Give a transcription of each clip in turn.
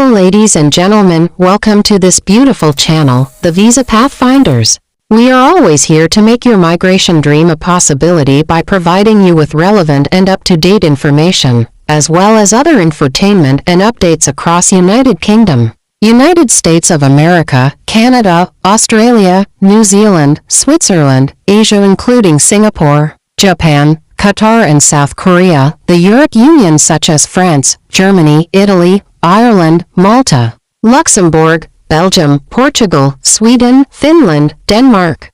Hello ladies and gentlemen, welcome to this beautiful channel, the Visa Pathfinders. We are always here to make your migration dream a possibility by providing you with relevant and up-to-date information, as well as other infotainment and updates across United Kingdom, United States of America, Canada, Australia, New Zealand, Switzerland, Asia including Singapore, Japan, Qatar and South Korea, the European Union such as France, Germany, Italy, Ireland, Malta, Luxembourg, Belgium, Portugal, Sweden, Finland, Denmark,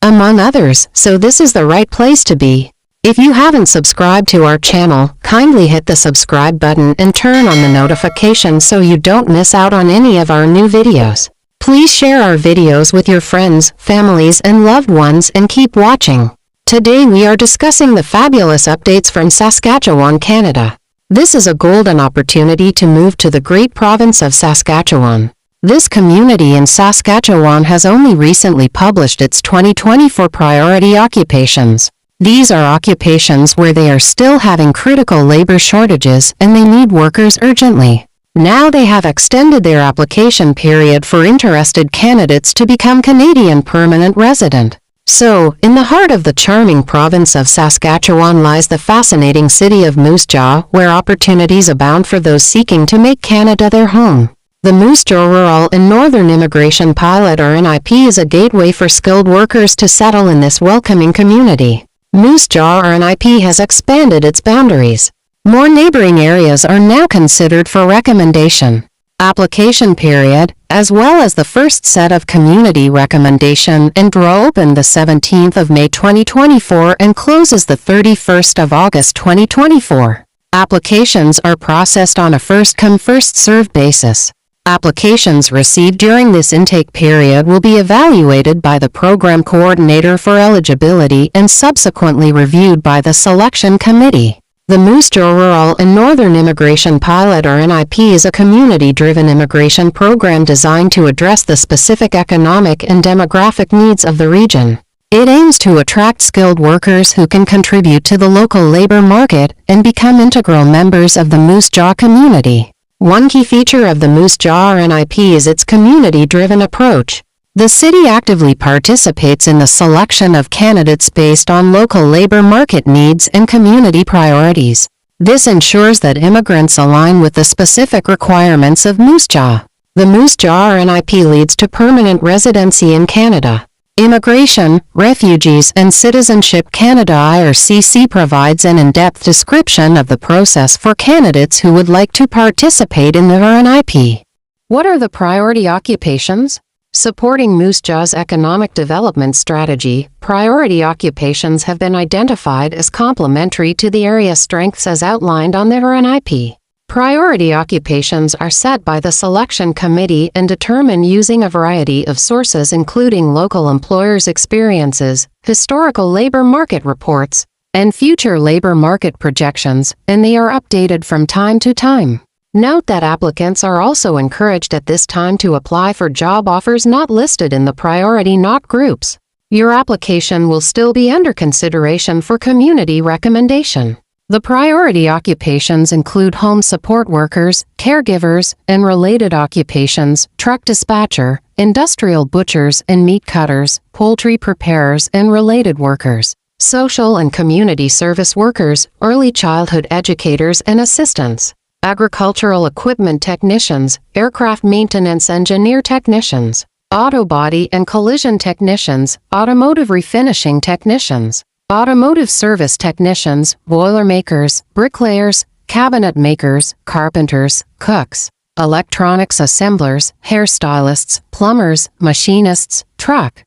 among others, so this is the right place to be. If you haven't subscribed to our channel, kindly hit the subscribe button and turn on the notification so you don't miss out on any of our new videos. Please share our videos with your friends, families and loved ones and keep watching. Today we are discussing the fabulous updates from Saskatchewan, Canada. This is a golden opportunity to move to the great province of Saskatchewan. This community in Saskatchewan has only recently published its 2024 priority occupations. These are occupations where they are still having critical labor shortages and they need workers urgently. Now they have extended their application period for interested candidates to become Canadian permanent resident. So, in the heart of the charming province of Saskatchewan lies the fascinating city of Moose Jaw, where opportunities abound for those seeking to make Canada their home. The Moose Jaw Rural and Northern Immigration Pilot or NIP is a gateway for skilled workers to settle in this welcoming community. Moose Jaw or NIP has expanded its boundaries. More neighboring areas are now considered for recommendation. Application period, as well as the first set of community recommendation and draw open the 17th of May 2024 and closes the 31st of August 2024. Applications are processed on a first-come first-served basis. Applications received during this intake period will be evaluated by the program coordinator for eligibility and subsequently reviewed by the selection committee. The Moose Jaw Rural and Northern Immigration Pilot or NIP is a community-driven immigration program designed to address the specific economic and demographic needs of the region. It aims to attract skilled workers who can contribute to the local labor market and become integral members of the Moose Jaw community. One key feature of the Moose Jaw or NIP is its community-driven approach. The city actively participates in the selection of candidates based on local labor market needs and community priorities. This ensures that immigrants align with the specific requirements of Moose Jaw. The Moose Jaw or NIP leads to permanent residency in Canada. Immigration, Refugees and Citizenship Canada IRCC provides an in-depth description of the process for candidates who would like to participate in the NIP. What are the priority occupations? Supporting Moose Jaw's economic development strategy, priority occupations have been identified as complementary to the area's strengths as outlined on their NIP. Priority occupations are set by the selection committee and determined using a variety of sources including local employers' experiences, historical labor market reports, and future labor market projections, and they are updated from time to time. Note that applicants are also encouraged at this time to apply for job offers not listed in the priority NOC groups. Your application will still be under consideration for community recommendation. The priority occupations include home support workers, caregivers, and related occupations, truck dispatcher, industrial butchers and meat cutters, poultry preparers and related workers, social and community service workers, early childhood educators and assistants, agricultural equipment technicians, aircraft maintenance engineer technicians, auto body and collision technicians, automotive refinishing technicians, automotive service technicians, boiler makers, bricklayers, cabinet makers, carpenters, cooks, electronics assemblers, hairstylists, plumbers, machinists, truck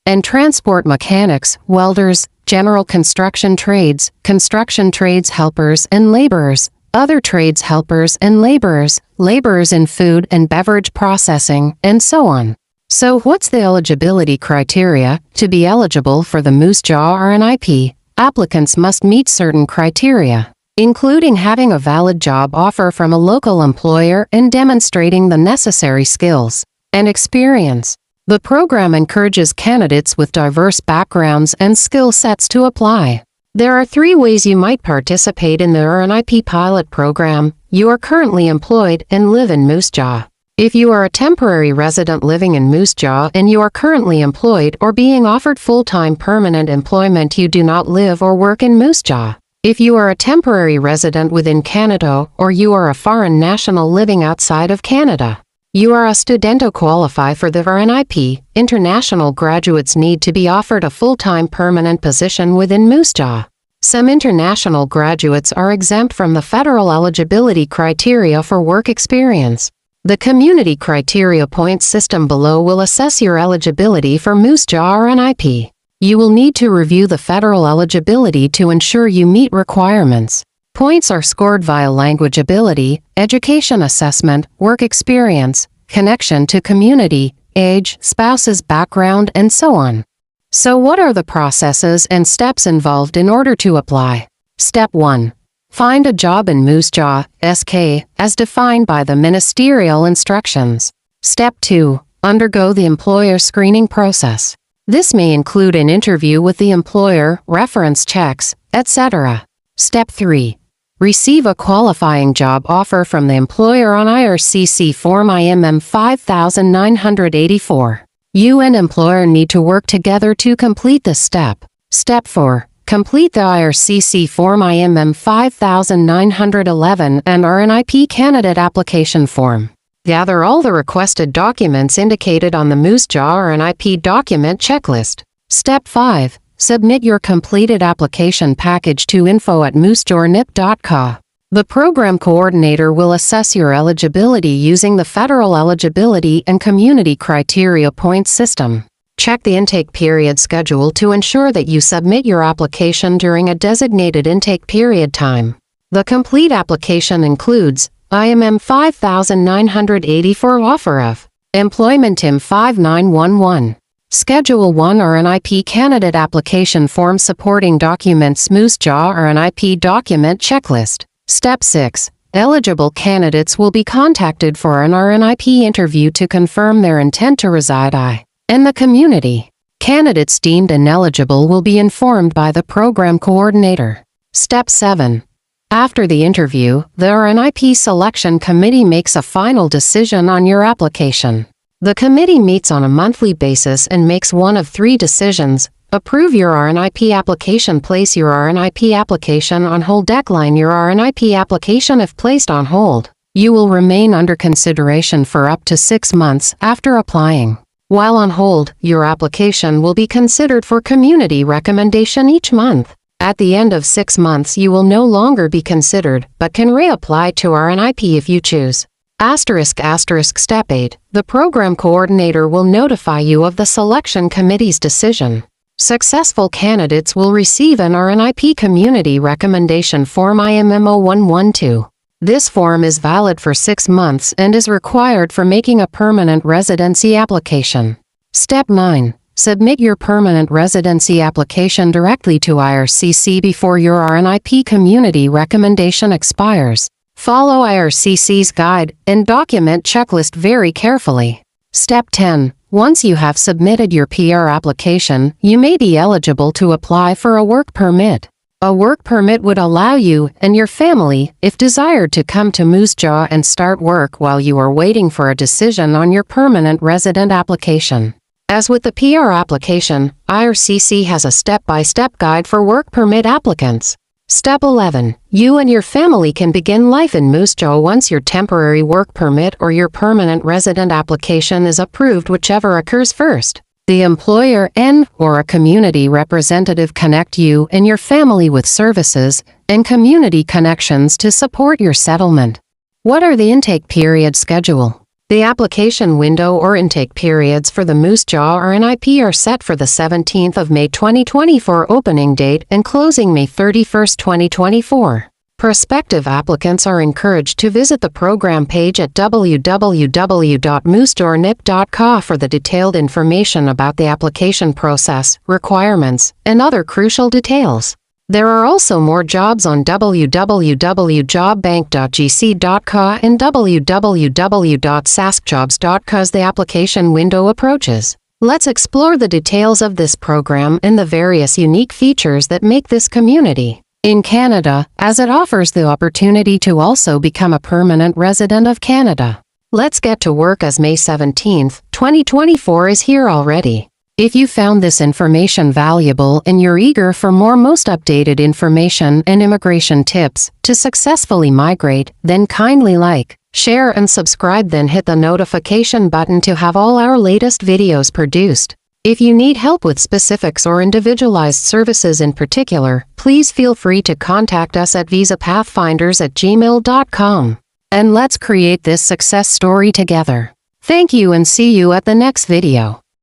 and transport mechanics, welders, general construction trades helpers and laborers, other trades helpers and laborers, laborers in food and beverage processing, and so on. So what's the eligibility criteria? To be eligible for the Moose Jaw or NIP, applicants must meet certain criteria, including having a valid job offer from a local employer and demonstrating the necessary skills and experience. The program encourages candidates with diverse backgrounds and skill sets to apply. There are 3 ways you might participate in the NIP pilot program. you are currently employed and live in Moose Jaw. If you are a temporary resident living in Moose Jaw and you are currently employed or being offered full-time permanent employment, you do not live or work in Moose Jaw. If you are a temporary resident within Canada or you are a foreign national living outside of Canada, you are a student who qualify for the RNIP. International graduates need to be offered a full-time permanent position within Moose Jaw. Some international graduates are exempt from the federal eligibility criteria for work experience. The community criteria points system below will assess your eligibility for Moose Jaw RNIP. You will need to review the federal eligibility to ensure you meet requirements. Points are scored via language ability, education assessment, work experience, connection to community, age, spouse's background, and so on. So what are the processes and steps involved in order to apply? Step 1. Find a job in Moose Jaw, SK, as defined by the ministerial instructions. Step 2. Undergo the employer screening process. This may include an interview with the employer, reference checks, etc. Step 3. Receive a qualifying job offer from the employer on IRCC Form IMM 5984. You and employer need to work together to complete this step. Step 4. Complete the IRCC Form IMM 5911 and RNIP Candidate Application Form. Gather all the requested documents indicated on the Moose Jaw RNIP document checklist. Step 5. Submit your completed application package to info@moosejawrnip.ca. The program coordinator will assess your eligibility using the Federal Eligibility and Community Criteria Points System. Check the intake period schedule to ensure that you submit your application during a designated intake period time. The complete application includes IMM 5984 offer of employment IM 5911. Schedule 1 RNIP Candidate Application Form supporting documents Moose Jaw RNIP document checklist. Step 6. Eligible candidates will be contacted for an RNIP interview to confirm their intent to reside in the community. Candidates deemed ineligible will be informed by the program coordinator. Step 7. After the interview, the RNIP Selection Committee makes a final decision on your application. The committee meets on a monthly basis and makes one of 3 decisions: approve your RNIP application, place your RNIP application on hold, decline your RNIP application. If placed on hold, you will remain under consideration for up to 6 months after applying. While on hold, your application will be considered for community recommendation each month. At the end of 6 months, you will no longer be considered, but can reapply to RNIP if you choose. Step 8. The program coordinator will notify you of the selection committee's decision. Successful candidates will receive an RNIP Community Recommendation Form IMMO 112. This form is valid for 6 months and is required for making a permanent residency application. Step 9. Submit your permanent residency application directly to IRCC before your RNIP Community Recommendation expires. Follow IRCC's guide and document checklist very carefully. Step 10. Once you have submitted your PR application, you may be eligible to apply for a work permit. A work permit would allow you and your family, if desired, to come to Moose Jaw and start work while you are waiting for a decision on your permanent resident application. As with the PR application, IRCC has a step-by-step guide for work permit applicants. Step 11. You and your family can begin life in Moose Jaw once your temporary work permit or your permanent resident application is approved, whichever occurs first. The employer and/or a community representative connect you and your family with services and community connections to support your settlement. What are the intake period schedule? The application window or intake periods for the Moose Jaw RNIP are set for the 17th of May 2024 opening date and closing May 31st, 2024. Prospective applicants are encouraged to visit the program page at www.moosejawrnip.ca for the detailed information about the application process, requirements, and other crucial details. There are also more jobs on www.jobbank.gc.ca and www.saskjobs.ca as the application window approaches. Let's explore the details of this program and the various unique features that make this community in Canada, as it offers the opportunity to also become a permanent resident of Canada. Let's get to work as May 17, 2024 is here already. If you found this information valuable and you're eager for more most updated information and immigration tips to successfully migrate, then kindly like, share and subscribe, then hit the notification button to have all our latest videos produced. If you need help with specifics or individualized services in particular, please feel free to contact us at visapathfinders@gmail.com. And let's create this success story together. Thank you and see you at the next video.